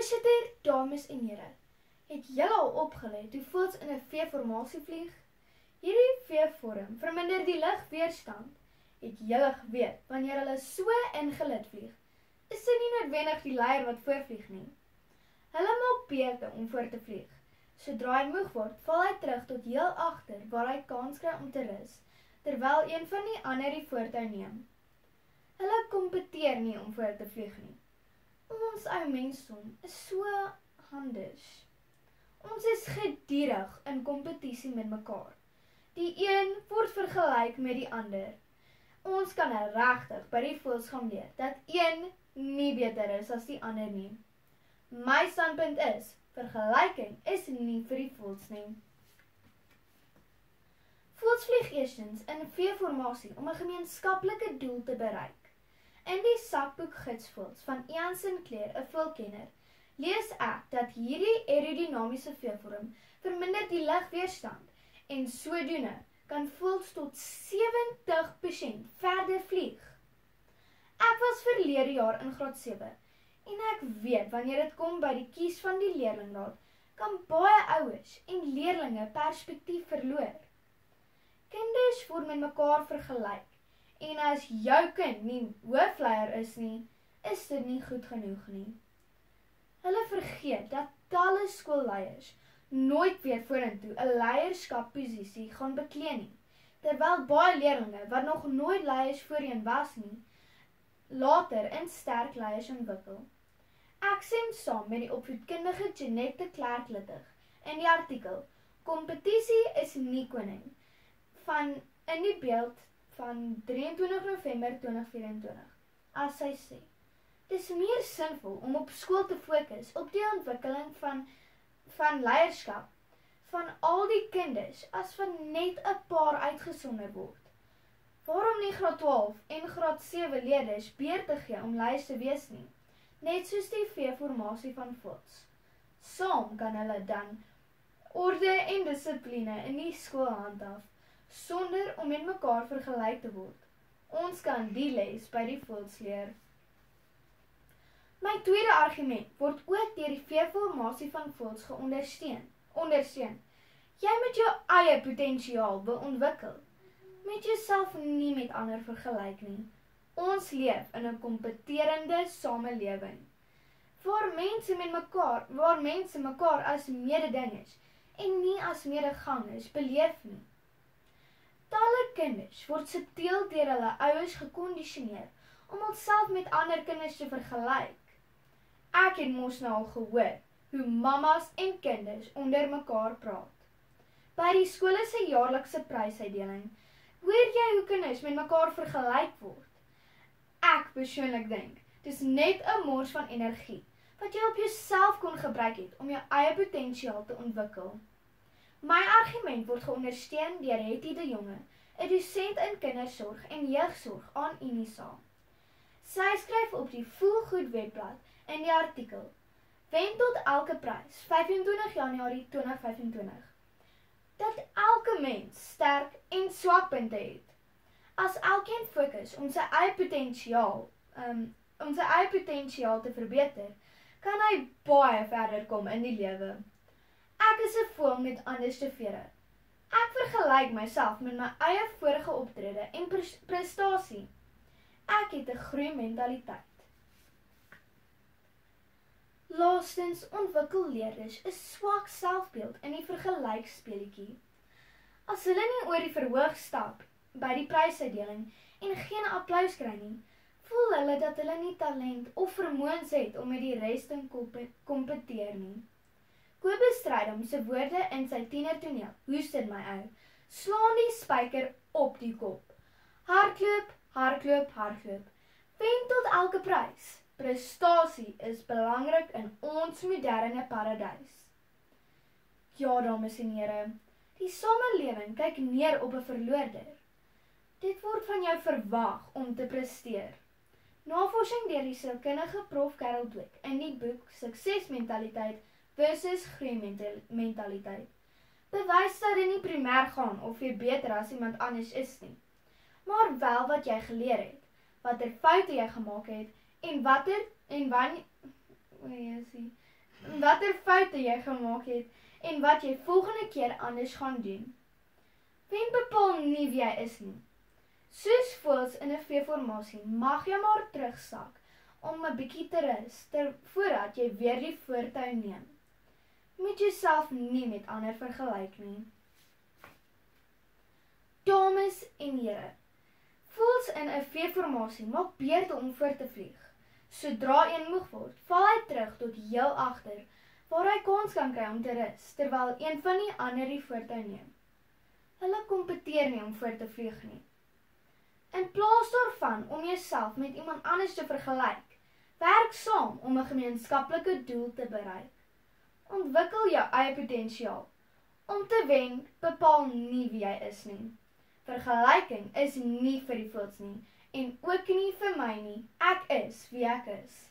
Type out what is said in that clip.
Voorsitter, dames en here, het julle al opgelet hoe voëls in 'n V-formasie vlieg? Hierdie V-vorm verminder die lugweerstand. Het julle geweet, wanneer hulle so ingelid vlieg, is dit nie noodwendig die leier wat voorvlieg nie. Hulle maak beurte om voor te vlieg. Sodra hy moeg word, val hy terug tot heel agter waar hy kans kry om te rus, terwyl een van die ander die voortou neem. Hulle kompeteer nie om voor te vlieg nie. Ons ou mensdom is so handig. Ons is gedurig in kompetisie met mekaar. Die een word vergelyk met die ander. Ons kan regtig by die voëls gaan leer dat een nie beter is as die ander nie. My standpunt is, vergelyking is nie vir die voëls nie. Voëls vlieg eerstens in 'n V-formasie om 'n gemeenskaplike doel te bereik. In die sakboek Gidsvoëls van Ian Sinclair, 'n voëlkenner, lees ek dat hierdie aerodinamiese V-vorm verminder die lugweerstand en sodoende kan voëls tot 70% verder vlieg. Ek was verlede jaar in graad 7 en ek weet wanneer dit kom by die kies van die leerlingraad, kan baie ouers en leerlinge perspektief verloor. Kinders word met mekaar vergelyk en as jou kind nie hoofleier is nie, is dit nie goed genoeg nie. Hulle vergeet dat talle skoolleiers nooit weer vorentoe 'n leierskapposisie gaan beklee nie, terwyl baie leerlinge wat nog nooit leiers voorheen was nie, later in sterk leiers ontwikkel. Ek stem saam met die opvoedkundige Jeanette de Klerk Littig in die artikel "Kompetisie is nie koning" in die beeld van 23 November 2024, as sy sê: "Dis meer sinvol om op skool te fokus op die ontwikkeling van leierskap van al die kinders as van net 'n paar uitgesonder word. Waarom nie graad 12 en graad 7 leerders beurte gee om leiers te wees nie, net soos die V-formasie van voëls? Saam kan hulle dan orde en dissipline in die skool handhaaf, sonder om met mekaar vergelyk te word. Ons kan die les by die voëls leer." My tweede argument word ook deur die V-formasie van voëls ondersteun. Jy moet jou eie potensiaal wil ontwikkel. Met jouself nie met ander vergelyk nie. Ons leef in 'n kompeterende samelewing, waar mense mekaar as mededingers en nie as medegangers beleef nie. Talle kinders word subtiel deur hulle ouers gekondisioneer om hulself met ander kinders te vergelyk. Ek het mos nou al gehoor hoe mammas en kinders onder mekaar praat. By die skole se jaarlikse prysuitdeling, hoor jy hoe kinders met mekaar vergelyk word? Ek persoonlik dink, dis net 'n mors van energie, wat jy op jouself kon gebruik het om jou eie potensiaal te ontwikkel. My argument word geondersteun deur Hetty de Jonge, 'n dosent in kindersorg en jeugsorg aan Unisa. Sy skryf op die Voelgoed webblad in die artikel "Wen tot elke prys, 25 Januarie 2025, dat elke mens sterk en swakpunte het. As elkeen fokus om sy eie potensiaal te verbeter, kan hy baie verder kom in die lewe. Ek is 'n voël met anderste vere. Ek vergelyk myself met my eie vorige optrede en prestasie. Ek het 'n groeimentaliteit." Laastens ontwikkel leerders 'n swak selfbeeld in die vergelyksspeletjie. As hulle nie oor die verhoog stap by die prysuitdeling en geen applous kry nie, voel hulle dat hulle nie talent of vermoëns het om met die res te kompeteer nie. Kobus Strydom se woorde in sy tienertoneel "Hoes dit my ou", slaan die spyker op die kop. Hardloop, hardloop, hardloop. Wen tot elke prys. Prestasie is belangrik in ons moderne paradys. Ja, dames en here, die samelewing kyk neer op 'n verloorder. Dit word van jou verwag om te presteer. Navorsing deur die sielkundige Prof Carol Dweck in die boek Suksesmentaliteit versus Groeimentaliteit bewys dat dit nie primêr gaan of jy beter as iemand anders is nie, maar wel wat jy geleer het, watter foute jy gemaak het en watter foute jy gemaak het en wat jy volgende keer anders gaan doen. Wen bepaal nie wie jy is nie. Soos voëls in 'n V-formasie mag jy maar terugsak om 'n bietjie te rus voordat jy weer die voortou neem. Moet jouself nie met ander vergelyk nie. Dames en here, voëls in 'n V-formasie maak beurte om voor te vlieg. Sodra een moeg word, val hy terug tot heel agter, waar hy kans kan kry om te rus, terwyl een van die ander die voortou neem. Hulle kompeteer nie om voor te vlieg nie. In plaas daarvan om jouself met iemand anders te vergelyk, werk saam om 'n gemeenskaplike doel te bereik. Ontwikkel jou eie potensiaal. Om te wen, bepaal nie wie jy is nie. Vergelyking is nie vir die voëls nie, en ook nie vir my nie. Ek is wie ek is.